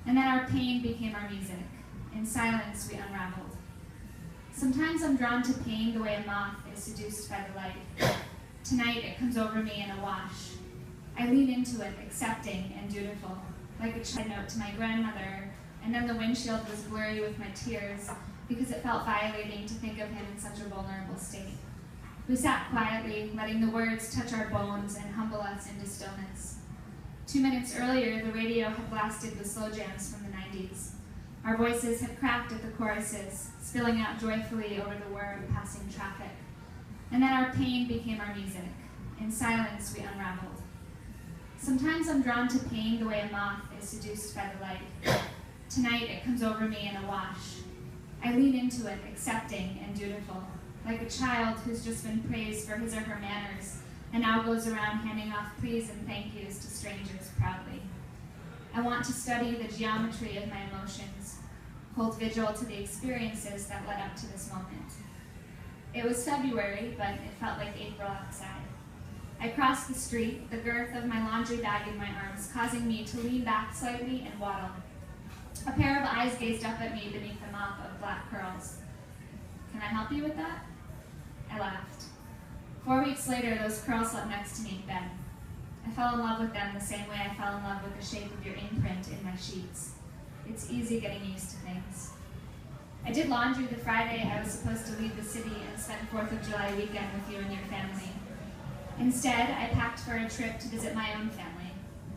And then our pain became our music. In silence, we unraveled. Sometimes I'm drawn to pain the way a moth is seduced by the light. Tonight, it comes over me in a wash. I lean into it, accepting and dutiful, like a child note to my grandmother, and then the windshield was blurry with my tears because it felt violating to think of him in such a vulnerable state. We sat quietly, letting the words touch our bones and humble us into stillness. 2 minutes earlier, the radio had blasted the slow jams from the 90s. Our voices had cracked at the choruses, spilling out joyfully over the whir of passing traffic. And then our pain became our music. In silence, we unraveled. Sometimes I'm drawn to pain the way a moth is seduced by the light. Tonight, it comes over me in a wash. I lean into it, accepting and dutiful, like a child who's just been praised for his or her manners and now goes around handing off please and thank yous to strangers proudly. I want to study the geometry of my emotions, hold vigil to the experiences that led up to this moment. It was February, but it felt like April outside. I crossed the street, the girth of my laundry bag in my arms, causing me to lean back slightly and waddle. A pair of eyes gazed up at me beneath a mop of black curls. "Can I help you with that?" I laughed. 4 weeks later, those curls slept next to me in bed. I fell in love with them the same way I fell in love with the shape of your imprint in my sheets. It's easy getting used to things. I did laundry the Friday I was supposed to leave the city and spend 4th of July weekend with you and your family. Instead, I packed for a trip to visit my own family.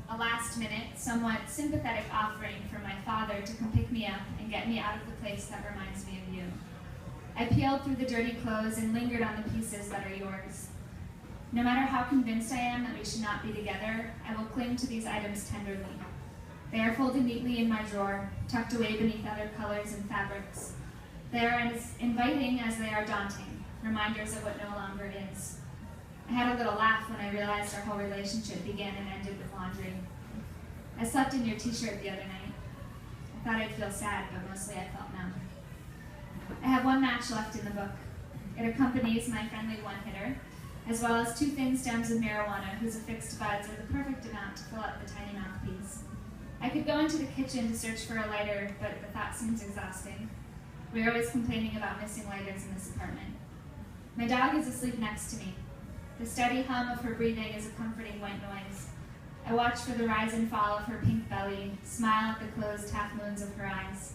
A last-minute, somewhat sympathetic offering from my father to come pick me up and get me out of the place that reminds me of you. I peeled through the dirty clothes and lingered on the pieces that are yours. No matter how convinced I am that we should not be together, I will cling to these items tenderly. They are folded neatly in my drawer, tucked away beneath other colors and fabrics. They are as inviting as they are daunting, reminders of what no longer is. I had a little laugh when I realized our whole relationship began and ended with laundry. I slept in your t-shirt the other night. I thought I'd feel sad, but mostly I felt numb. I have one match left in the book. It accompanies my friendly one-hitter, as well as 2 thin stems of marijuana whose affixed buds are the perfect amount to fill up the tiny mouthpiece. I could go into the kitchen to search for a lighter, but the thought seems exhausting. We're always complaining about missing lighters in this apartment. My dog is asleep next to me. The steady hum of her breathing is a comforting white noise. I watch for the rise and fall of her pink belly, smile at the closed half-moons of her eyes.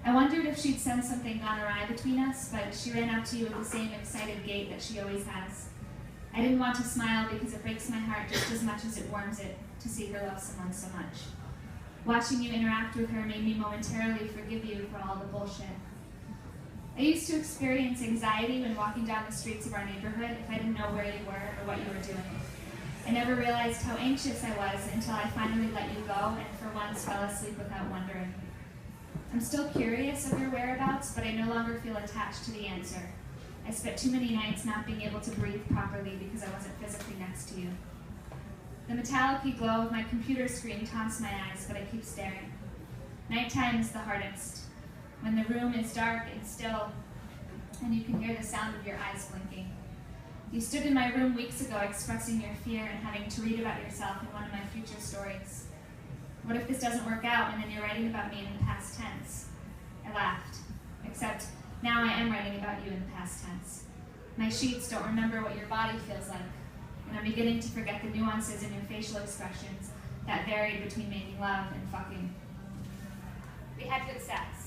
I wondered if she'd sensed something gone awry between us, but she ran up to you with the same excited gait that she always has. I didn't want to smile because it breaks my heart just as much as it warms it to see her love someone so much. Watching you interact with her made me momentarily forgive you for all the bullshit. I used to experience anxiety when walking down the streets of our neighborhood if I didn't know where you were or what you were doing. I never realized how anxious I was until I finally let you go and for once fell asleep without wondering. I'm still curious of your whereabouts, but I no longer feel attached to the answer. I spent too many nights not being able to breathe properly because I wasn't physically next to you. The metallic glow of my computer screen taunts my eyes, but I keep staring. Nighttime is the hardest. When the room is dark and still, and you can hear the sound of your eyes blinking. You stood in my room weeks ago expressing your fear and having to read about yourself in one of my future stories. What if this doesn't work out and then you're writing about me in the past tense? I laughed, except now I am writing about you in the past tense. My sheets don't remember what your body feels like, and I'm beginning to forget the nuances in your facial expressions that varied between making love and fucking. We had good sex.